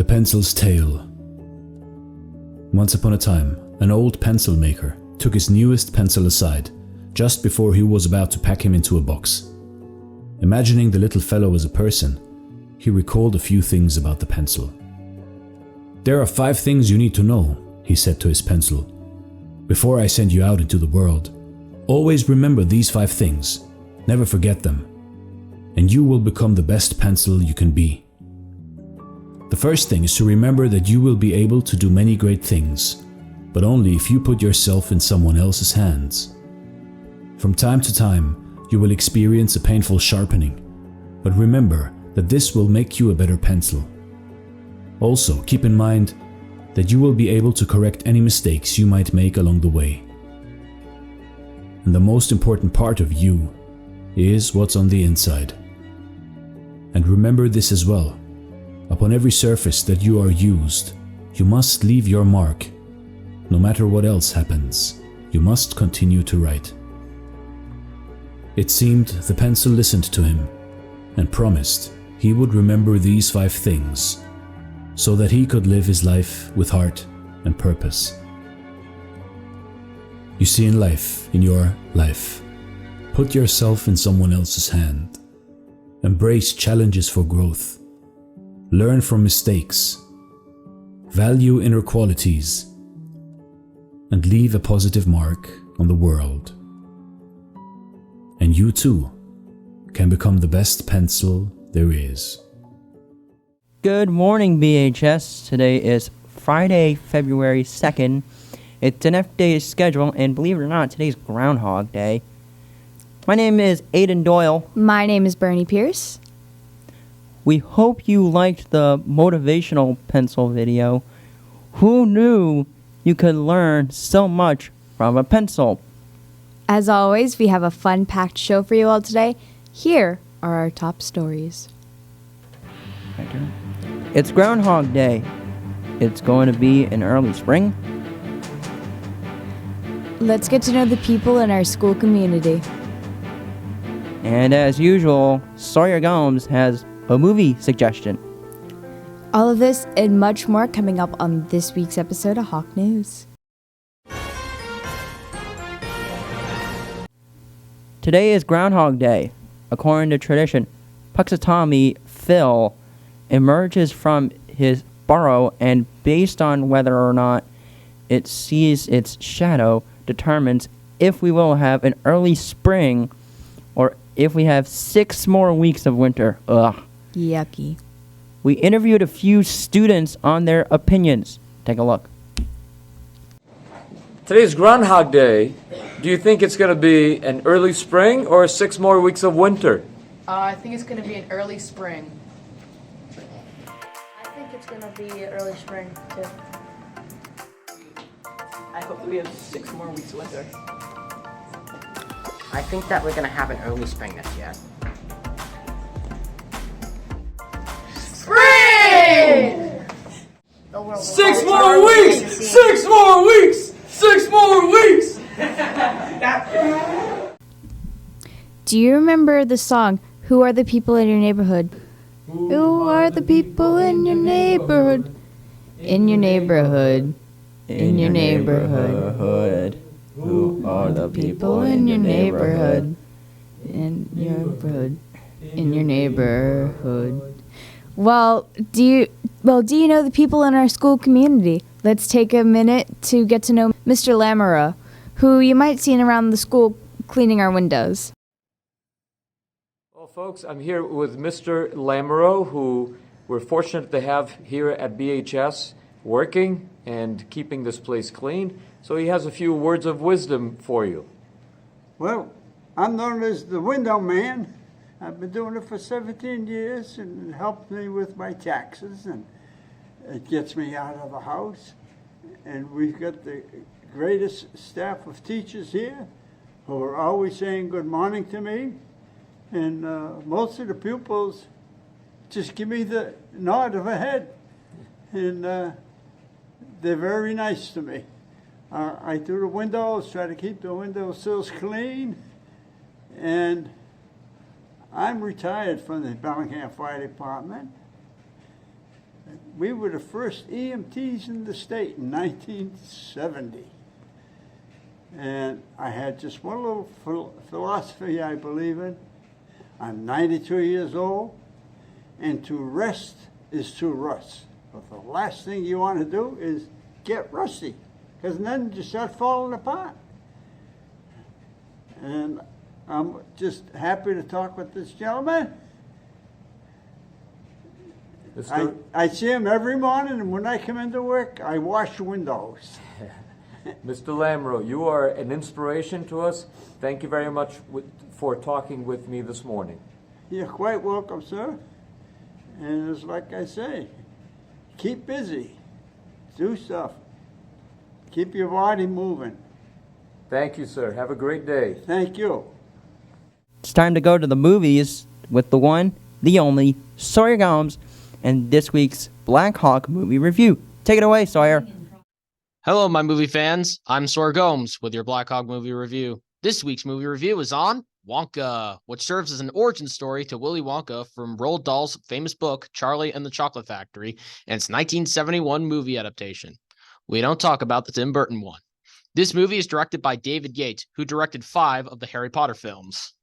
Pencil's Tale. Once upon a time, an old pencil maker took his newest pencil aside just before he was about to pack him into a box. Imagining the little fellow as a person, he recalled a few things about the pencil. "There are 5 things you need to know," he said to his pencil. "Before I send you out into the world, always remember these 5 things, never forget them, and you will become the best pencil you can be. The first thing is to remember that you will be able to do many great things, but only if you put yourself in someone else's hands. From time to time, you will experience a painful sharpening, but remember that this will make you a better pencil. Also, keep in mind that you will be able to correct any mistakes you might make along the way. And the most important part of you is what's on the inside. And remember this as well. Upon every surface that you are used, you must leave your mark. No matter what else happens, you must continue to write." It seemed the pencil listened to him and promised he would remember these 5 things so that he could live his life with heart and purpose. You see, in life, in your life, put yourself in someone else's hand. Embrace challenges for growth. Learn from mistakes. Value inner qualities. And leave a positive mark on the world. And you too can become the best pencil there is. Good morning, BHS. Today is Friday, February 2nd. It's an F-day schedule, and believe it or not, today's Groundhog Day. My name is Aiden Doyle. My name is Bernie Pierce. We hope you liked the motivational pencil video. Who knew you could learn so much from a pencil? As always, we have a fun-packed show for you all today. Here are our top stories. It's Groundhog Day. It's going to be in early spring. Let's get to know the people in our school community. And as usual, Sawyer Gomes has a movie suggestion. All of this and much more coming up on this week's episode of Hawk News. Today is Groundhog Day. According to tradition, Punxsutawney Phil emerges from his burrow, and based on whether or not it sees its shadow determines if we will have an early spring or if we have 6 more weeks of winter. Ugh. Yucky. We interviewed a few students on their opinions. Take a look. Today's Groundhog Day. Do you think it's going to be an early spring or 6 more weeks of winter? I think it's going to be an early spring. I think it's going to be early spring, too. I hope that we have 6 more weeks of winter. I think that we're going to have an early spring this year. Spring! 6 more weeks! 6 more weeks! 6 more weeks! Do you remember the song, Who Are the People in Your Neighborhood? Who are the people in your neighborhood? In your neighborhood. In your neighborhood. Who are the People in your neighborhood. In your neighborhood. In your neighborhood. Well, do you know the people in our school community? Let's take a minute to get to know Mr. Lamoureux, who you might see around the school cleaning our windows. Well, folks, I'm here with Mr. Lamoureux, who we're fortunate to have here at BHS working and keeping this place clean. So he has a few words of wisdom for you. Well, I'm known as the window man. I've been doing it for 17 years, and it helps me with my taxes, and it gets me out of the house. And we've got the greatest staff of teachers here who are always saying good morning to me. And most of the pupils just give me the nod of a head. And they're very nice to me. I do the windows, try to keep the windowsills clean. And I'm retired from the Bellingham Fire Department. We were the first EMTs in the state in 1970. And I had just one little philosophy I believe in. I'm 92 years old, and to rest is to rust. But the last thing you want to do is get rusty, because then you start falling apart. And I'm just happy to talk with this gentleman. I see him every morning, and when I come into work, I wash windows. Mr. Lamoureux, you are an inspiration to us. Thank you very much for talking with me this morning. You're quite welcome, sir. And it's like I say, keep busy, do stuff, keep your body moving. Thank you, sir. Have a great day. Thank you. It's time to go to the movies with the one, the only, Sawyer Gomes, and this week's Black Hawk movie review. Take it away, Sawyer. Hello, my movie fans. I'm Sawyer Gomes with your Black Hawk movie review. This week's movie review is on Wonka, which serves as an origin story to Willy Wonka from Roald Dahl's famous book, Charlie and the Chocolate Factory, and its 1971 movie adaptation. We don't talk about the Tim Burton one. This movie is directed by David Yates, who directed 5 of the Harry Potter films.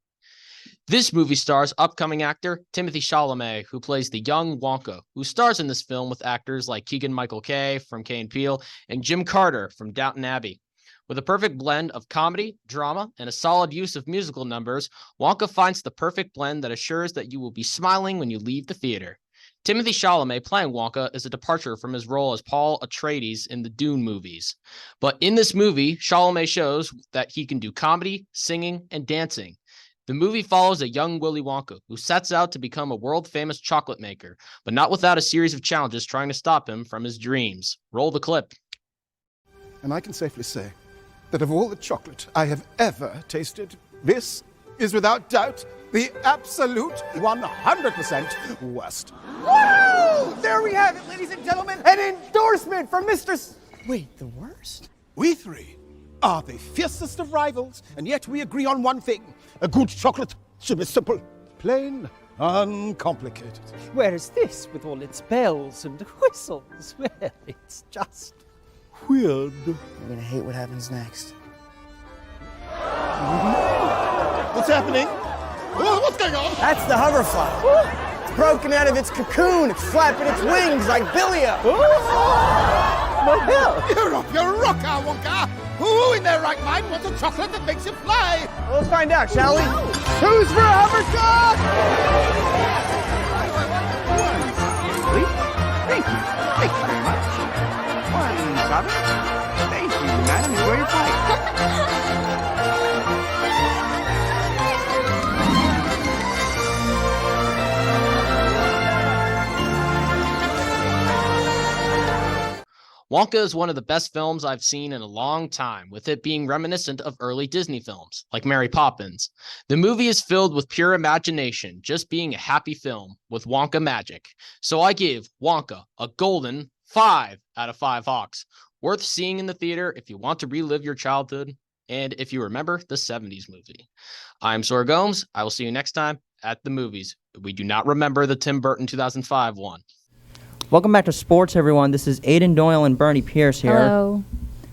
This movie stars upcoming actor Timothée Chalamet, who plays the young Wonka, who stars in this film with actors like Keegan-Michael Kay from Kay and Peele and Jim Carter from Downton Abbey. With a perfect blend of comedy, drama, and a solid use of musical numbers, Wonka finds the perfect blend that assures that you will be smiling when you leave the theater. Timothée Chalamet playing Wonka is a departure from his role as Paul Atreides in the Dune movies. But in this movie, Chalamet shows that he can do comedy, singing, and dancing. The movie follows a young Willy Wonka who sets out to become a world-famous chocolate maker, but not without a series of challenges trying to stop him from his dreams. Roll the clip. And I can safely say that of all the chocolate I have ever tasted, this is without doubt the absolute 100% worst. Woo! There we have it, ladies and gentlemen, an endorsement from Mr. Wait, the worst? We three are the fiercest of rivals, and yet we agree on one thing. A good chocolate should be simple, plain, uncomplicated. Whereas this, with all its bells and whistles, well, it's just weird. You're gonna hate what happens next. What's happening? Oh, what's going on? That's the hoverfly. It's broken out of its cocoon. It's flapping its wings like Billy-O. My hell! You're off your rocker, Wonka! Who in their right mind wants a chocolate that makes you fly? Well, let's find out, shall we? Who's for a hovercraft? Thank you. Thank you very much. One, Robin. Thank you, madam. Enjoy your flight. Wonka is one of the best films I've seen in a long time, with it being reminiscent of early Disney films, like Mary Poppins. The movie is filled with pure imagination, just being a happy film with Wonka magic. So I give Wonka a golden 5 out of 5 Hawks. Worth seeing in the theater if you want to relive your childhood and if you remember the 70s movie. I'm Sawyer Gomes. I will see you next time at the movies. We do not remember the Tim Burton 2005 one. Welcome back to sports, everyone. This is Aiden Doyle and Bernie Pierce here. Hello.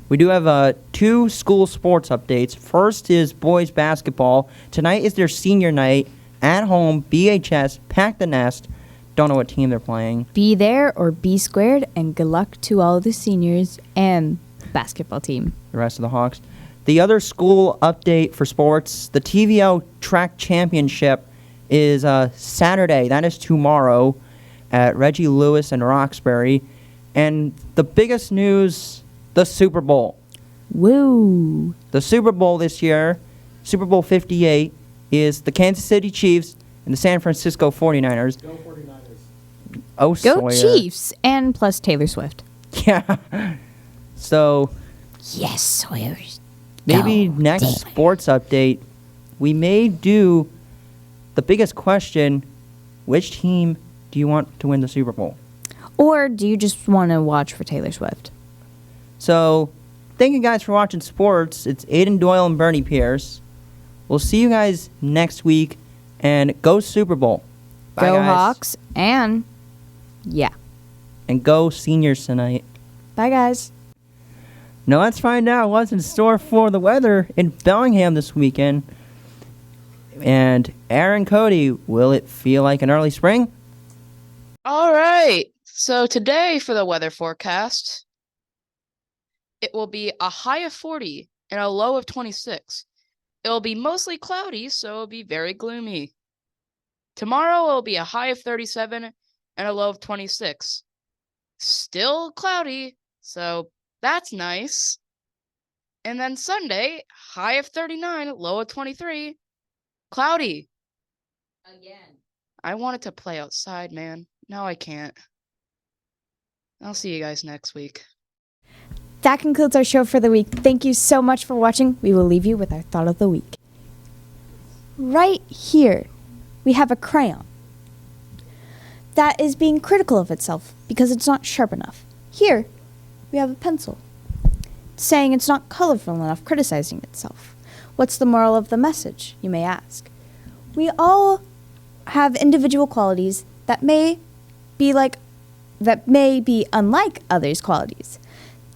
We do have 2 school sports updates. First is boys basketball. Tonight is their senior night at home. BHS, pack the nest. Don't know what team they're playing. Be there or be squared, and good luck to all the seniors and basketball team. The rest of the Hawks. The other school update for sports, the TVO Track Championship is Saturday. That is tomorrow at Reggie Lewis and Roxbury. And the biggest news, the Super Bowl. Woo! The Super Bowl this year, Super Bowl 58, is the Kansas City Chiefs and the San Francisco 49ers. Go 49ers. Oh, Go Sawyer. Chiefs! And plus Taylor Swift. Yeah. So, yes, Sawyer. maybe next Taylor. sports update, we may do the biggest question, which team do you want to win the Super Bowl? Or do you just want to watch for Taylor Swift? So, thank you guys for watching sports. It's Aiden Doyle and Bernie Pierce. We'll see you guys next week, and go Super Bowl. Bye, Go guys. Hawks, and yeah. and go Seniors tonight. Bye, guys. Now let's find out what's in store for the weather in Bellingham this weekend. And Aaron, Cody, will it feel like an early spring? All right. So today for the weather forecast, it will be a high of 40 and a low of 26. It will be mostly cloudy, so it'll be very gloomy. Tomorrow it will be a high of 37 and a low of 26. Still cloudy, so that's nice. And then Sunday, high of 39, low of 23. Cloudy. Again. I wanted to play outside, man. Now I can't. I'll see you guys next week. That concludes our show for the week. Thank you so much for watching. We will leave you with our thought of the week. Right here, we have a crayon that is being critical of itself because it's not sharp enough. Here, we have a pencil saying it's not colorful enough, criticizing itself. What's the moral of the message, you may ask? We all have individual qualities that may be unlike others' qualities.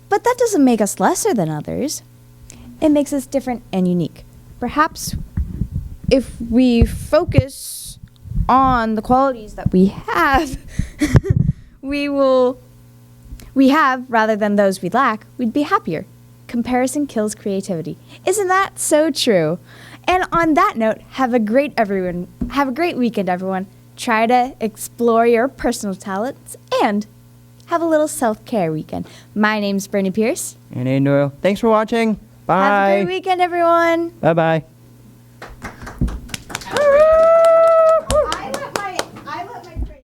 But that doesn't make us lesser than others. It makes us different and unique. Perhaps if we focus on the qualities that we have, rather than those we lack, we'd be happier. Comparison kills creativity. Isn't that so true? And on that note, have a great weekend, everyone. Try to explore your personal talents and have a little self-care weekend. My name's Brittany Pierce. And Aiden Doyle. Thanks for watching. Bye. Have a great weekend, everyone. Bye-bye.